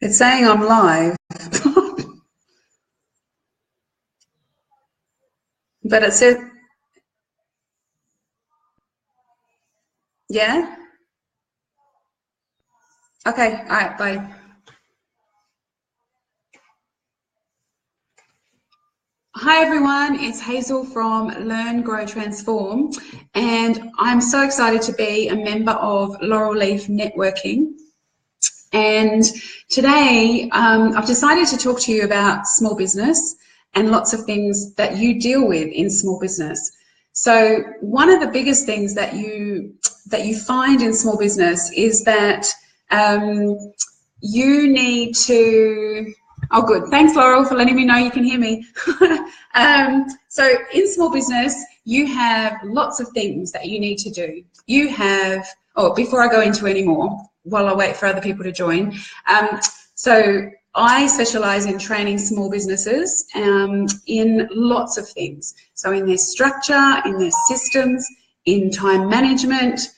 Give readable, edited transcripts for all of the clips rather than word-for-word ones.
It's saying I'm live. But it says, yeah? Okay, all right, bye. Hi everyone, it's Hazel from Learn, Grow, Transform, and I'm so excited to be a member of Laurel Leaf Networking. And today I've decided to talk to you about small business and lots of things that you deal with in small business. So one of the biggest things that you find in small business is that you need to, oh good, thanks Laurel for letting me know you can hear me. So in small business, you have lots of things that you need to do. You have, oh, before I go into any more, while I wait for other people to join. So I specialise in training small businesses in lots of things. So in their structure, in their systems, in time management,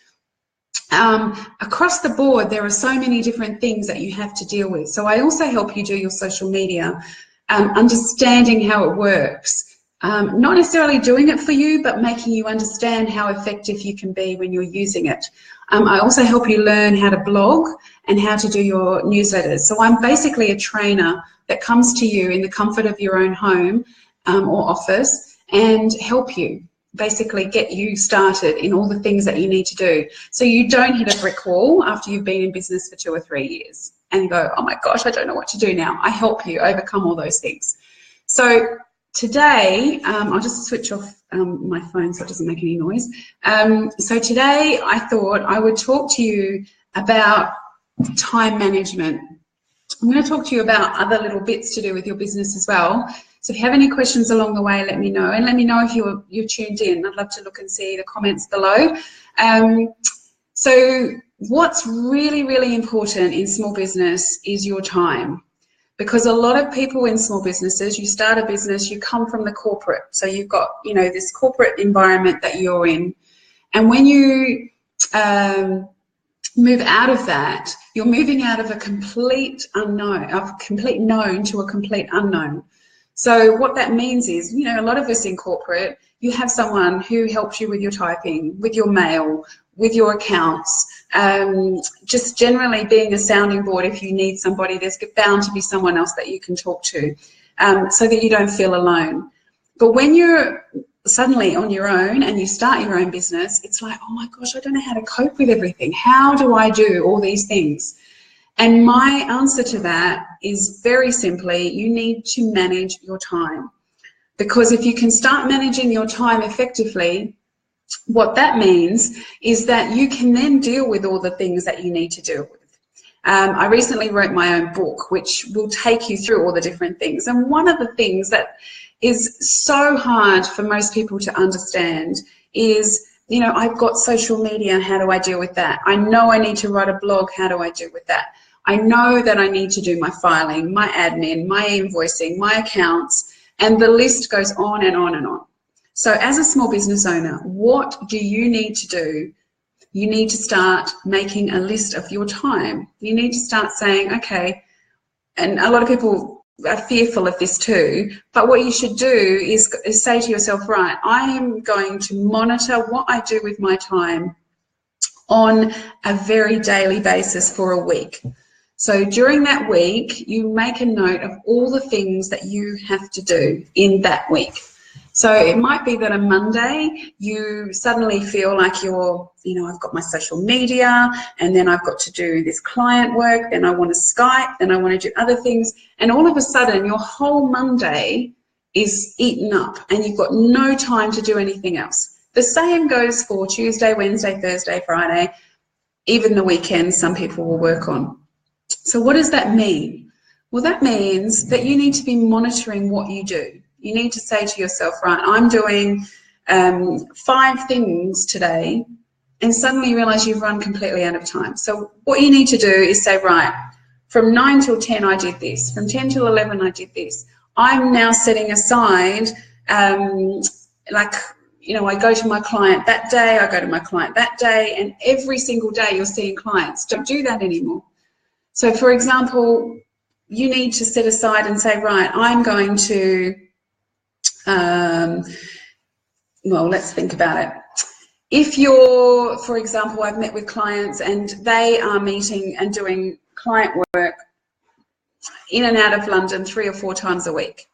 across the board, there are so many different things that you have to deal with. So I also help you do your social media, understanding how it works. Not necessarily doing it for you, but making you understand how effective you can be when you're using it. I also help you learn how to blog and how to do your newsletters. So I'm basically a trainer that comes to you in the comfort of your own home or office and help you, basically get you started in all the things that you need to do. So you don't hit a brick wall after you've been in business for 2 or 3 years and go, oh my gosh, I don't know what to do now. I help you overcome all those things. So today, I'll just switch off my phone so it doesn't make any noise. So today I thought I would talk to you about time management. I'm going to talk to you about other little bits to do with your business as well. So if you have any questions along the way, let me know. And let me know if you're tuned in. I'd love to look and see the comments below. So what's really, really important in small business is your time. Because a lot of people in small businesses, you start a business, you come from the corporate. So you've got, you know, this corporate environment that you're in. And when you move out of that, you're moving out of a complete unknown, of complete known to a complete unknown. So what that means is, you know, a lot of us in corporate, you have someone who helps you with your typing, with your mail, with your accounts, just generally being a sounding board. If you need somebody, there's bound to be someone else that you can talk to, so that you don't feel alone. But when you're suddenly on your own and you start your own business, it's like, oh my gosh, I don't know how to cope with everything. How do I do all these things? And my answer to that is very simply, you need to manage your time. Because if you can start managing your time effectively, what that means is that you can then deal with all the things that you need to deal with. I recently wrote my own book, which will take you through all the different things. And one of the things that is so hard for most people to understand is, you know, I've got social media, how do I deal with that? I know I need to write a blog, how do I deal with that? I know that I need to do my filing, my admin, my invoicing, my accounts, and the list goes on and on and on. So as a small business owner, what do you need to do? You need to start making a list of your time. You need to start saying, okay, and a lot of people are fearful of this too, but what you should do is say to yourself, right, I am going to monitor what I do with my time on a very daily basis for a week. So during that week, you make a note of all the things that you have to do in that week. So it might be that on Monday, you suddenly feel like you're, you know, I've got my social media, and then I've got to do this client work, then I want to Skype, then I want to do other things. And all of a sudden, your whole Monday is eaten up and you've got no time to do anything else. The same goes for Tuesday, Wednesday, Thursday, Friday, even the weekends some people will work on. So what does that mean? Well, that means that you need to be monitoring what you do. You need to say to yourself, right, I'm doing 5 things today, and suddenly you realize you've run completely out of time. So what you need to do is say, right, from 9 till 10 I did this, from 10 till 11 I did this. I'm now setting aside, like, you know, I go to my client that day, I go to my client that day, and every single day you're seeing clients. Don't do that anymore. So for example, you need to set aside and say, right, I'm going to, well, let's think about it. If you're, for example, I've met with clients and they are meeting and doing client work in and out of London 3 or 4 times a week.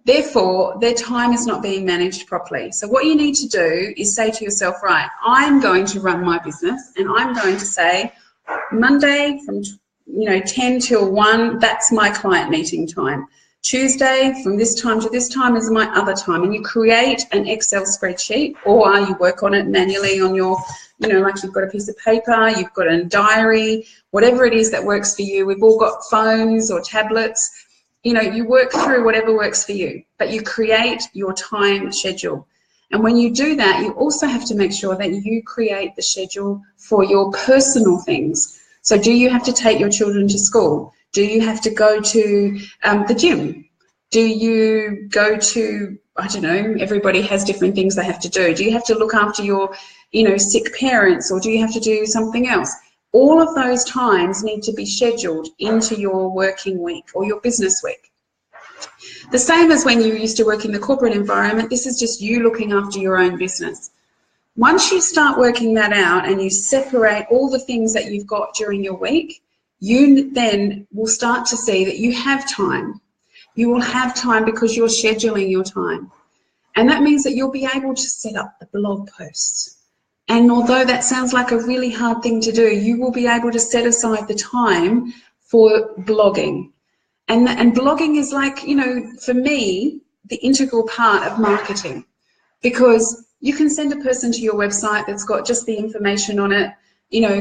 Therefore, their time is not being managed properly. So what you need to do is say to yourself, right, I'm going to run my business and I'm going to say Monday from 10 till 1, that's my client meeting time. Tuesday from this time to this time is my other time. And you create an Excel spreadsheet, or you work on it manually on your, like you've got a piece of paper, you've got a diary, whatever it is that works for you. We've all got phones or tablets. You work through whatever works for you, but you create your time schedule. And when you do that, you also have to make sure that you create the schedule for your personal things. So do you have to take your children to school? Do you have to go to the gym? Do you go to, I don't know, everybody has different things they have to do. Do you have to look after your, sick parents, or do you have to do something else? All of those times need to be scheduled into your working week or your business week. The same as when you used to work in the corporate environment, this is just you looking after your own business. Once you start working that out and you separate all the things that you've got during your week, you then will start to see that you have time. You will have time because you're scheduling your time. And that means that you'll be able to set up the blog posts. And although that sounds like a really hard thing to do, you will be able to set aside the time for blogging. And blogging is like, for me, the integral part of marketing, because you can send a person to your website that's got just the information on it,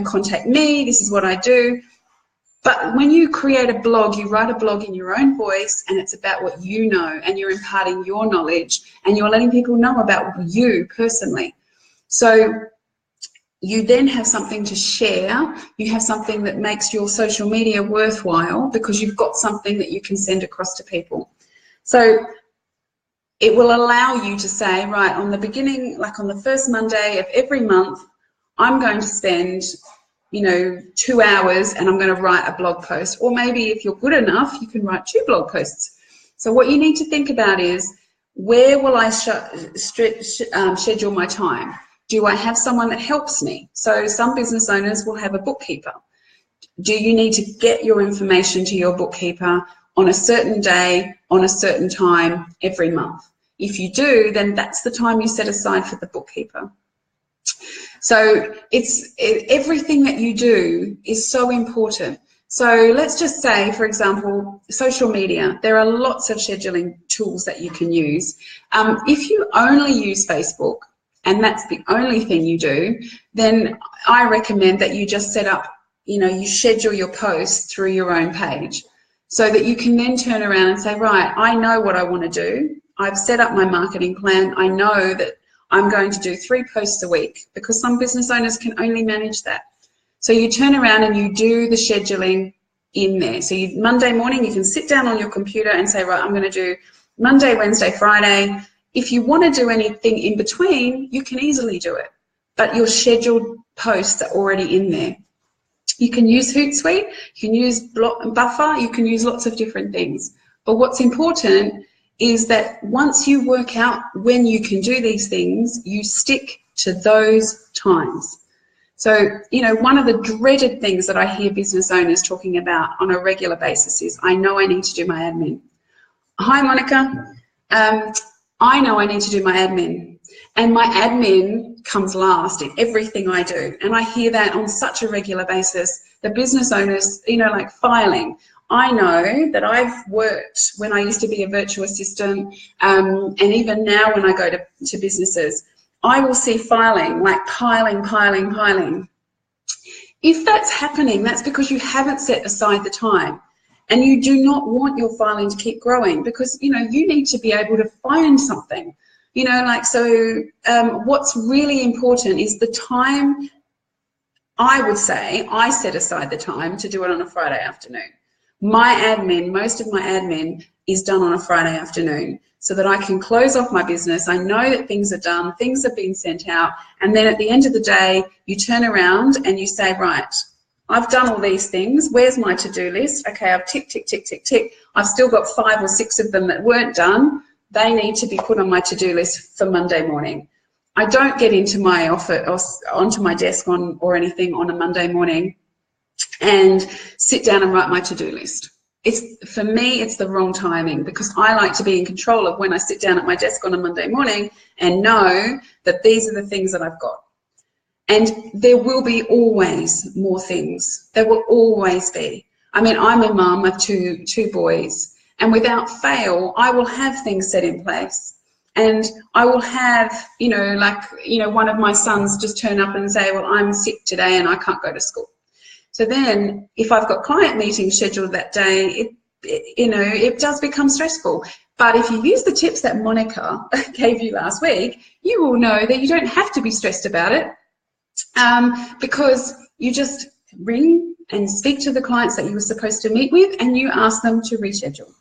contact me, this is what I do. But when you create a blog, you write a blog in your own voice, and it's about what you know, and you're imparting your knowledge, and you're letting people know about you personally. So you then have something to share. You have something that makes your social media worthwhile because you've got something that you can send across to people. So it will allow you to say, right, on the beginning, like on the first Monday of every month, I'm going to spend 2 hours and I'm going to write a blog post. Or maybe if you're good enough, you can write 2 blog posts. So what you need to think about is, where will I schedule my time? Do I have someone that helps me? So some business owners will have a bookkeeper. Do you need to get your information to your bookkeeper on a certain day, on a certain time, every month? If you do, then that's the time you set aside for the bookkeeper. So everything that you do is so important. So let's just say, for example, social media. There are lots of scheduling tools that you can use. If you only use Facebook, and that's the only thing you do, then I recommend that you just set up, you schedule your posts through your own page, so that you can then turn around and say, right, I know what I want to do. I've set up my marketing plan. I know that I'm going to do 3 posts a week, because some business owners can only manage that. So you turn around and you do the scheduling in there. So Monday morning, you can sit down on your computer and say, right, I'm going to do Monday, Wednesday, Friday. If you want to do anything in between, you can easily do it, but your scheduled posts are already in there. You can use Hootsuite, you can use Buffer, you can use lots of different things. But what's important is that once you work out when you can do these things, you stick to those times. So, one of the dreaded things that I hear business owners talking about on a regular basis is, I know I need to do my admin. Hi, Monica. I know I need to do my admin, and my admin comes last in everything I do. And I hear that on such a regular basis. The business owners, like filing. I know that I've worked when I used to be a virtual assistant, and even now when I go to businesses, I will see filing, like piling. If that's happening, that's because you haven't set aside the time. And you do not want your filing to keep growing, because, you need to be able to find something, what's really important is the time. I would say I set aside the time to do it on a Friday afternoon. My admin, most of my admin is done on a Friday afternoon, so that I can close off my business. I know that things are done, things have been sent out, and then at the end of the day, you turn around and you say, right, I've done all these things. Where's my to-do list? Okay, I've tick, tick, tick, tick, tick. I've still got 5 or 6 of them that weren't done. They need to be put on my to-do list for Monday morning. I don't get into my office or onto my desk or anything on a Monday morning and sit down and write my to-do list. For me, it's the wrong timing, because I like to be in control of when I sit down at my desk on a Monday morning and know that these are the things that I've got. And there will be always more things. There will always be. I mean, I'm a mum of two boys, and without fail, I will have things set in place. And I will have, one of my sons just turn up and say, well, I'm sick today and I can't go to school. So then if I've got client meetings scheduled that day, it does become stressful. But if you use the tips that Monica gave you last week, you will know that you don't have to be stressed about it, because you just ring and speak to the clients that you were supposed to meet with, and you ask them to reschedule.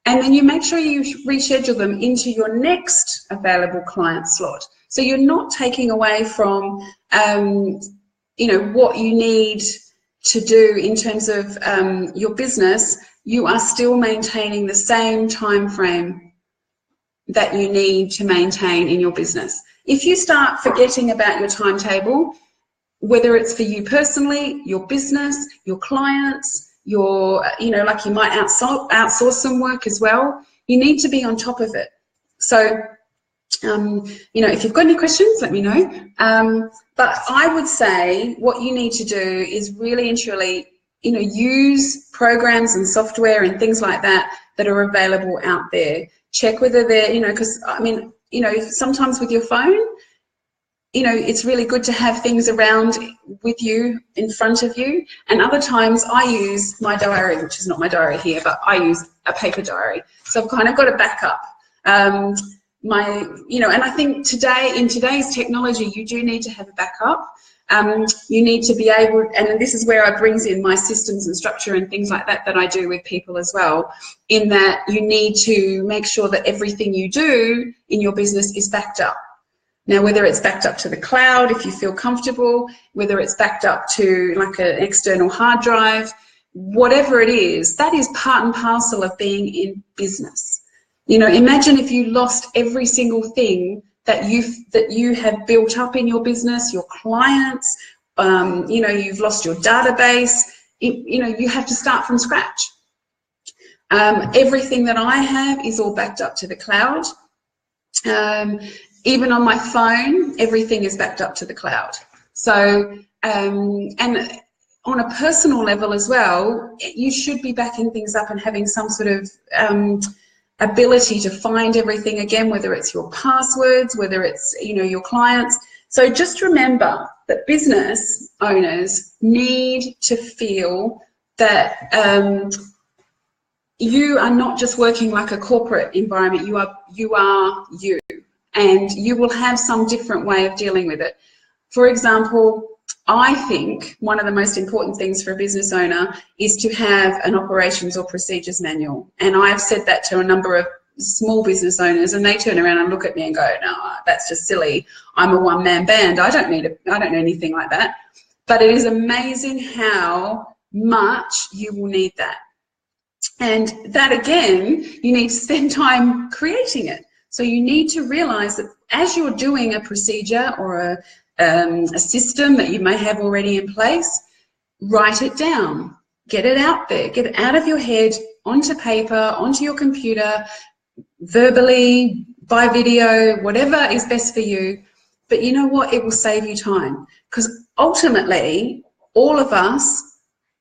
And then you make sure you reschedule them into your next available client slot. So you're not taking away from, what you need to do in terms of your business. You are still maintaining the same time frame that you need to maintain in your business. If you start forgetting about your timetable, whether it's for you personally, your business, your clients, you might outsource some work as well, you need to be on top of it. So, if you've got any questions, let me know. But I would say what you need to do is really and truly, use programs and software and things like that are available out there. Check whether they're, because sometimes with your phone, it's really good to have things around with you, in front of you. And other times I use my diary, which is not my diary here, but I use a paper diary. So I've kind of got a backup. And I think in today's technology, you do need to have a backup. You need to be able, and this is where I brings in my systems and structure and things like that I do with people as well, in that you need to make sure that everything you do in your business is backed up. Now, whether it's backed up to the cloud, if you feel comfortable, whether it's backed up to like an external hard drive, whatever it is, that is part and parcel of being in business. Imagine if you lost every single thing that you have built up in your business, your clients, you've lost your database, you have to start from scratch. Everything that I have is all backed up to the cloud. Even on my phone, everything is backed up to the cloud. So, and on a personal level as well, you should be backing things up and having some sort of ability to find everything again, whether it's your passwords, whether it's, your clients. So just remember that business owners need to feel that you are not just working like a corporate environment, you are you. And you will have some different way of dealing with it. For example, I think one of the most important things for a business owner is to have an operations or procedures manual. And I've said that to a number of small business owners, and they turn around and look at me and go, no, that's just silly. I'm a one-man band. I don't know anything like that. But it is amazing how much you will need that. And that, again, you need to spend time creating it. So you need to realize that as you're doing a procedure or a system that you may have already in place, write it down, get it out there, get it out of your head, onto paper, onto your computer, verbally, by video, whatever is best for you. But you know what? It will save you time, because ultimately all of us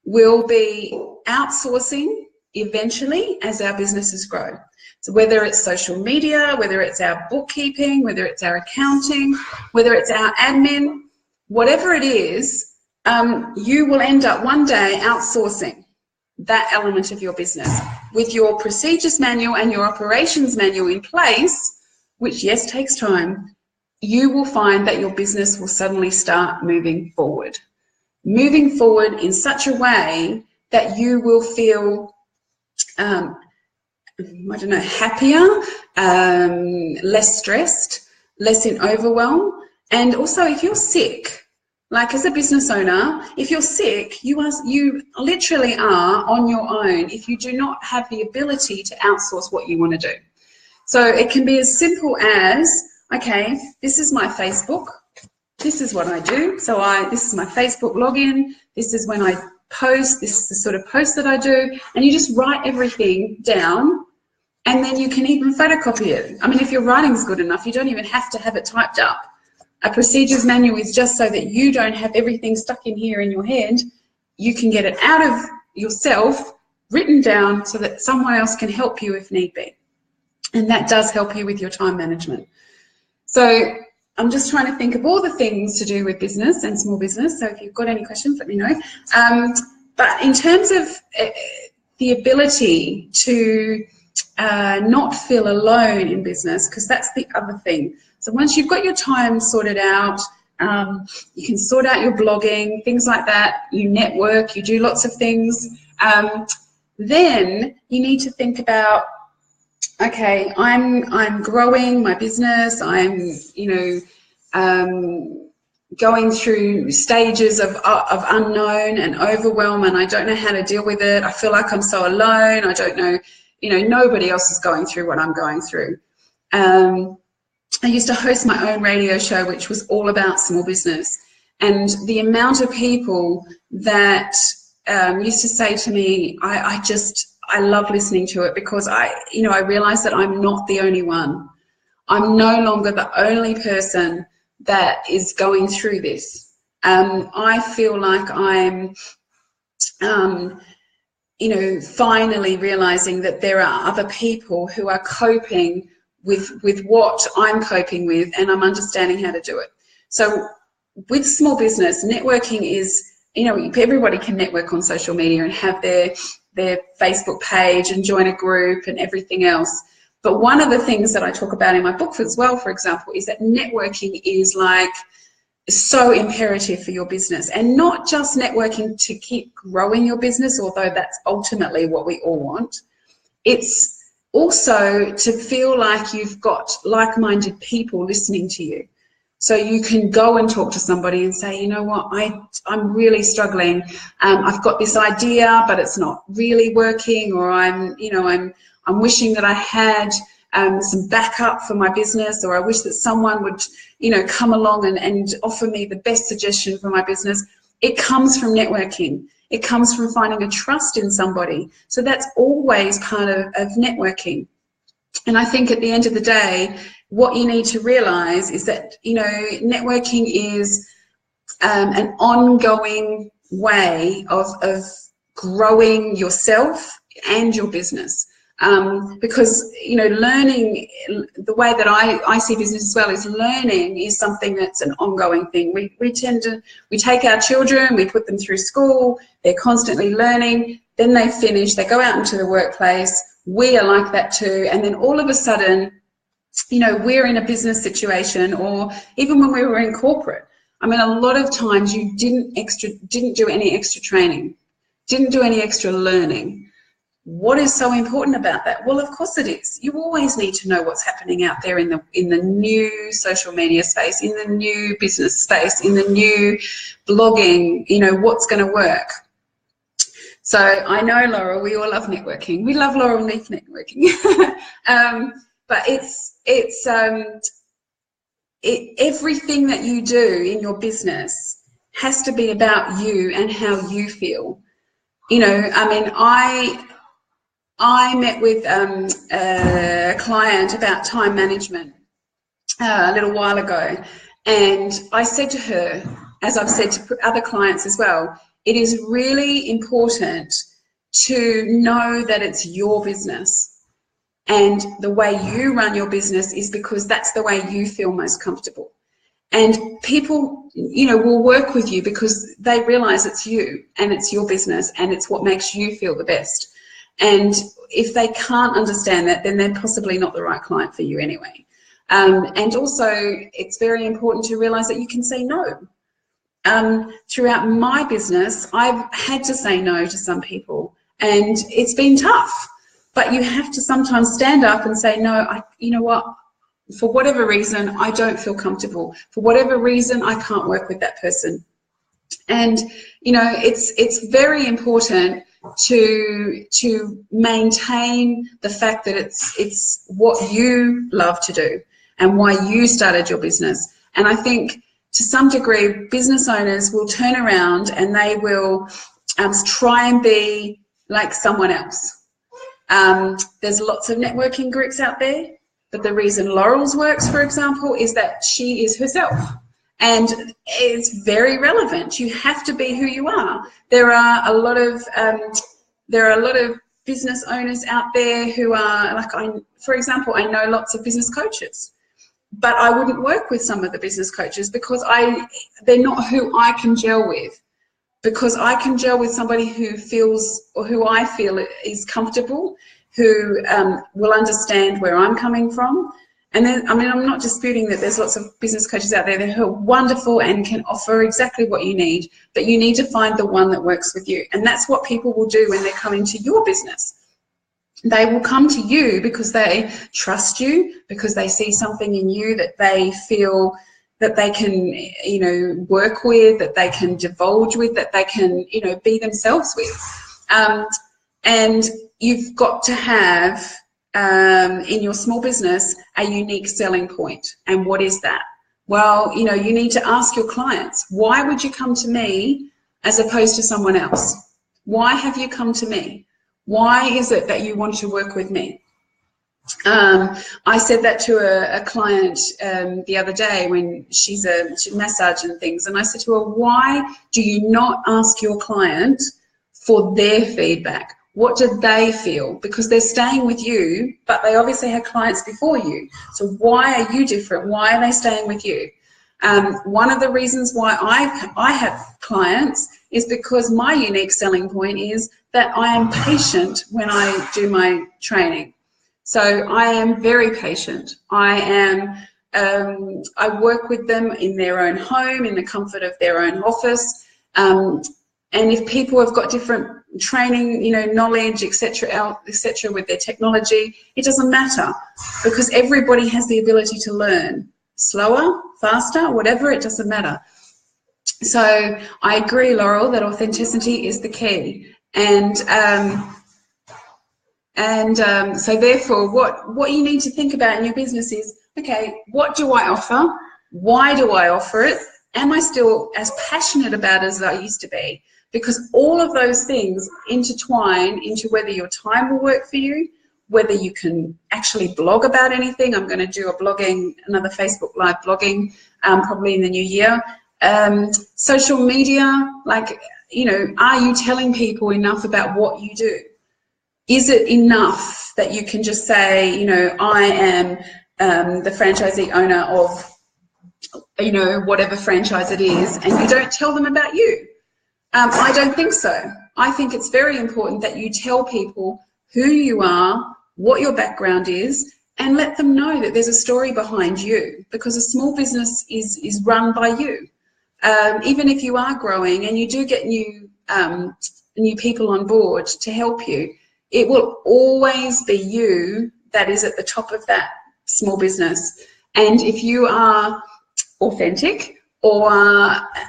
will be outsourcing eventually as our businesses grow. So whether it's social media, whether it's our bookkeeping, whether it's our accounting, whether it's our admin, whatever it is, you will end up one day outsourcing that element of your business. With your procedures manual and your operations manual in place, which yes, takes time, you will find that your business will suddenly start moving forward in such a way that you will feel happier, less stressed, less in overwhelm. And also, if you're sick, Like as a business owner, if you're sick, you literally are on your own if you do not have the ability to outsource what you want to do. So it can be as simple as, okay, this is my Facebook. This is what I do. So this is my Facebook login. This is when I post. This is the sort of post that I do. And you just write everything down, and then you can even photocopy it. I mean, if your writing's good enough, you don't even have to have it typed up. A procedures manual is just so that you don't have everything stuck in here in your head. You can get it out of yourself, written down, so that someone else can help you if need be. And that does help you with your time management. So I'm just trying to think of all the things to do with business and small business. So if you've got any questions, let me know. But in terms of the ability to not feel alone in business, because that's the other thing. So once you've got your time sorted out, you can sort out your blogging, things like that, you network, you do lots of things, then you need to think about, okay, I'm growing my business, I'm, going through stages of unknown and overwhelm, and I don't know how to deal with it. I feel like I'm so alone. I don't know, nobody else is going through what I'm going through. I used to host my own radio show, which was all about small business. And the amount of people that used to say to me, I love listening to it, because I realize that I'm not the only one. I'm no longer the only person that is going through this. I feel like I'm, finally realizing that there are other people who are coping with what I'm coping with, and I'm understanding how to do it. So with small business, networking is, everybody can network on social media and have their Facebook page and join a group and everything else. But one of the things that I talk about in my book as well, for example, is that networking is like so imperative for your business, and not just networking to keep growing your business, although that's ultimately what we all want. It's also to feel like you've got like-minded people listening to you. So you can go and talk to somebody and say, you know what, I'm really struggling. I've got this idea, but it's not really working, or I'm wishing that I had some backup for my business, or I wish that someone would, come along and offer me the best suggestion for my business. It comes from networking. It comes from finding a trust in somebody. So that's always part of networking. And I think at the end of the day, what you need to realize is that, networking is an ongoing way of growing yourself and your business. Because, learning, the way that I see business as well, is learning is something that's an ongoing thing. We take our children, we put them through school, they're constantly learning, then they finish, they go out into the workplace, we are like that too, and then all of a sudden, we're in a business situation, or even when we were in corporate. I mean, a lot of times you didn't do any extra training, didn't do any extra learning. What is so important about that? Well, of course it is. You always need to know what's happening out there in the new social media space, in the new business space, in the new blogging, what's going to work. So I know, Laura, we all love networking. We love Laurel Leaf networking. But everything that you do in your business has to be about you and how you feel. I met with a client about time management a little while ago, and I said to her, as I've said to other clients as well, it is really important to know that it's your business, and the way you run your business is because that's the way you feel most comfortable. And people, will work with you because they realize it's you and it's your business and it's what makes you feel the best. And if they can't understand that, then they're possibly not the right client for you anyway. And also, it's very important to realize that you can say no. Throughout my business, I've had to say no to some people, and it's been tough. But you have to sometimes stand up and say, no, you know what, for whatever reason, I don't feel comfortable. For whatever reason, I can't work with that person. And you know, it's very important to maintain the fact that it's what you love to do and why you started your business. And I think to some degree business owners will turn around and they will try and be like someone else. There's lots of networking groups out there, but the reason Laurel's works, for example, is that she is herself. And it's very relevant. You have to be who you are. There are a lot of business owners out there who are like, for example, I know lots of business coaches, but I wouldn't work with some of the business coaches because they're not who I can gel with. Because I can gel with somebody who feels, or who I feel is comfortable, who will understand where I'm coming from. And then, I mean, I'm not disputing that there's lots of business coaches out there who are wonderful and can offer exactly what you need, but you need to find the one that works with you. And that's what people will do when they're coming to your business. They will come to you because they trust you, because they see something in you that they feel that they can, you know, work with, that they can divulge with, that they can, you know, be themselves with. And you've got to have, in your small business, a unique selling point. And what is that? Well, you know, you need to ask your clients, why would you come to me as opposed to someone else? Why have you come to me? Why is it that you want to work with me? I said that to a client the other day when she's a massage and things, and I said to her, why do you not ask your client for their feedback? What do they feel? Because they're staying with you, but they obviously had clients before you. So why are you different? Why are they staying with you? One of the reasons why I have clients is because my unique selling point is that I am patient when I do my training. So I am very patient. I work with them in their own home, in the comfort of their own office. And if people have got different training, you know, knowledge, etc., with their technology, it doesn't matter, because everybody has the ability to learn. Slower, faster, whatever, it doesn't matter. So I agree, Laurel, that authenticity is the key. And so therefore, what you need to think about in your business is, okay, what do I offer? Why do I offer it? Am I still as passionate about it as I used to be? Because all of those things intertwine into whether your time will work for you, whether you can actually blog about anything. I'm going to do another Facebook Live blogging probably in the new year. Social media, like, you know, are you telling people enough about what you do? Is it enough that you can just say, you know, I am the franchisee owner of, you know, whatever franchise it is, and you don't tell them about you? I don't think so. I think it's very important that you tell people who you are, what your background is, and let them know that there's a story behind you, because a small business is run by you. Even if you are growing and you do get new people on board to help you, it will always be you that is at the top of that small business. And if you are authentic, or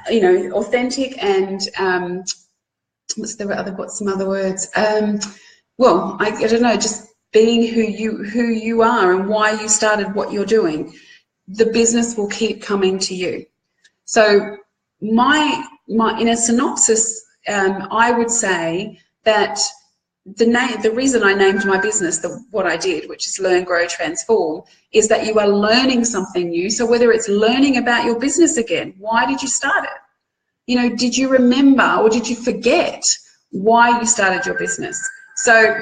you know, authentic and what's some other words? Well, I don't know, just being who you are and why you started what you're doing, the business will keep coming to you. So in a synopsis, I would say that the reason I named my business what I did, which is Learn, Grow, Transform, is that you are learning something new. So whether it's learning about your business again, why did you start it? You know, did you remember or did you forget why you started your business? So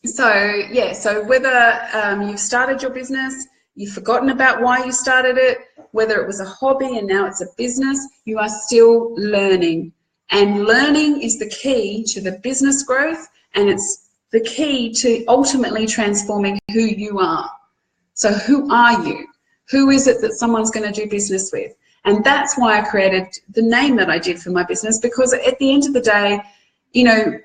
so whether you've started your business, you've forgotten about why you started it, whether it was a hobby and now it's a business, you are still learning. And learning is the key to the business growth, and it's the key to ultimately transforming who you are. So who are you? Who is it that someone's going to do business with? And that's why I created the name that I did for my business, because at the end of the day, you know,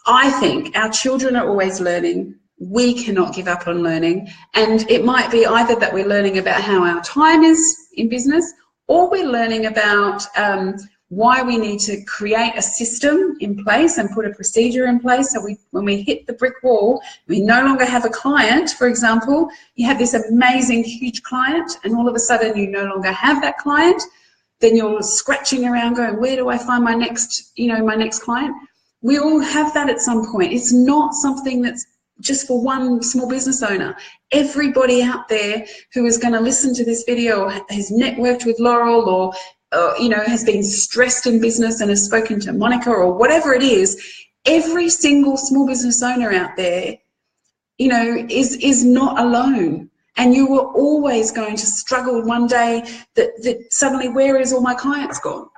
I think our children are always learning. We cannot give up on learning. And it might be either that we're learning about how our time is in business, or we're learning about why we need to create a system in place and put a procedure in place. So when we hit the brick wall, we no longer have a client, for example, you have this amazing, huge client, and all of a sudden you no longer have that client, then you're scratching around going, where do I find my next, my next client? We all have that at some point. It's not something that's just for one small business owner. Everybody out there who is going to listen to this video or has networked with Laurel or has been stressed in business and has spoken to Monica or whatever it is, every single small business owner out there, is not alone. And you were always going to struggle one day that suddenly, where is all my clients gone?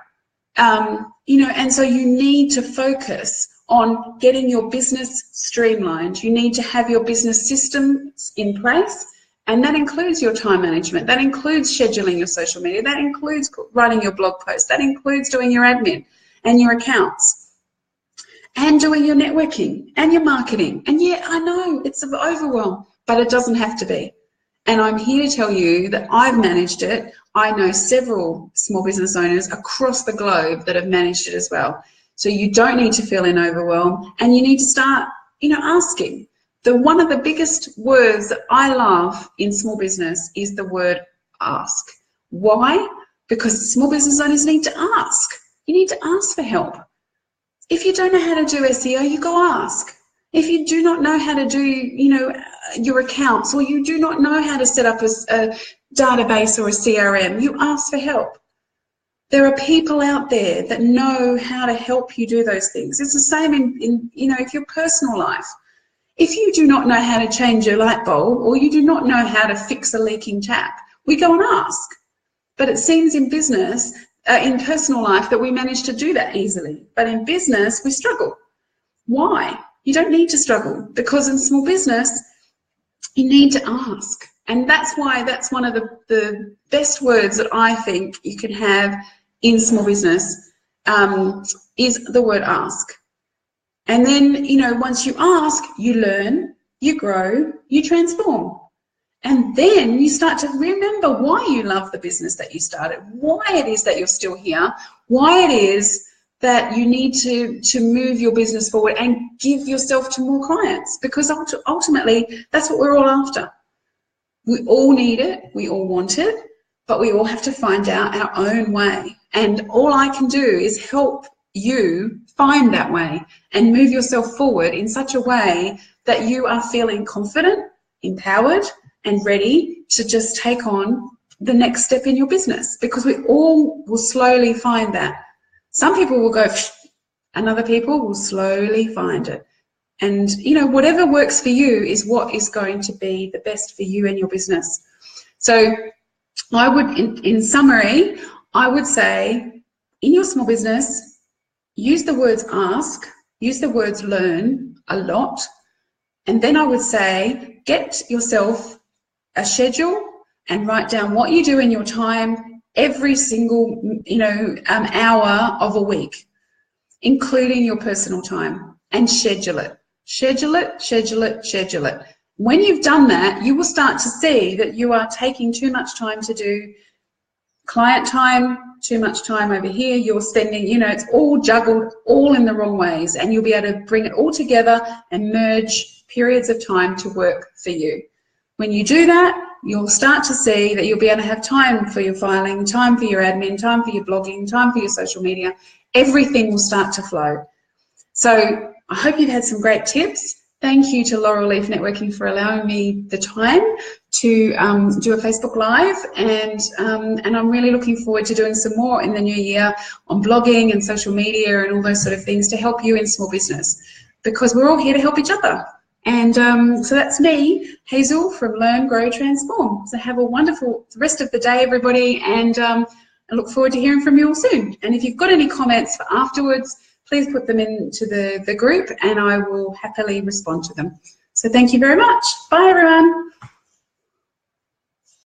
And so you need to focus on getting your business streamlined. You need to have your business systems in place, and that includes your time management. That includes scheduling your social media. That includes writing your blog posts. That includes doing your admin and your accounts and doing your networking and your marketing. And yeah, I know it's an overwhelm, but it doesn't have to be. And I'm here to tell you that I've managed it. I know several small business owners across the globe that have managed it as well. So you don't need to feel in overwhelm, and you need to start, asking. One of the biggest words that I love in small business is the word ask. Why? Because small business owners need to ask. You need to ask for help. If you don't know how to do SEO, you go ask. If you do not know how to do, your accounts, or you do not know how to set up a database or a CRM, you ask for help. There are people out there that know how to help you do those things. It's the same in if your personal life. If you do not know how to change your light bulb, or you do not know how to fix a leaking tap, we go and ask. But it seems in business, in personal life, that we manage to do that easily. But in business, we struggle. Why? You don't need to struggle, because in small business, you need to ask. And that's why that's one of the best words that I think you can have in small business is the word ask. And then, once you ask, you learn, you grow, you transform. And then you start to remember why you love the business that you started, why it is that you're still here, why it is that you need to move your business forward and give yourself to more clients, because ultimately that's what we're all after. We all need it, we all want it, but we all have to find out our own way. And all I can do is help you find that way and move yourself forward in such a way that you are feeling confident, empowered, and ready to just take on the next step in your business, because we all will slowly find that. Some people will go, and other people will slowly find it. And, whatever works for you is what is going to be the best for you and your business. So I would, in summary, I would say in your small business, use the words ask, use the words learn a lot. And then I would say, get yourself a schedule and write down what you do in your time every single, hour of a week, including your personal time, and schedule it. Schedule it, schedule it, schedule it. When you've done that, you will start to see that you are taking too much time to do client time, too much time over here. You're spending, it's all juggled, all in the wrong ways, and you'll be able to bring it all together and merge periods of time to work for you. When you do that, you'll start to see that you'll be able to have time for your filing, time for your admin, time for your blogging, time for your social media. Everything will start to flow. So I hope you've had some great tips. Thank you to Laurel Leaf Networking for allowing me the time to do a Facebook Live, and I'm really looking forward to doing some more in the new year on blogging and social media and all those sort of things to help you in small business, because we're all here to help each other. And so that's me, Hazel from Learn, Grow, Transform. So have a wonderful rest of the day, everybody, and I look forward to hearing from you all soon. And if you've got any comments for afterwards, please put them into the group and I will happily respond to them. So thank you very much. Bye, everyone.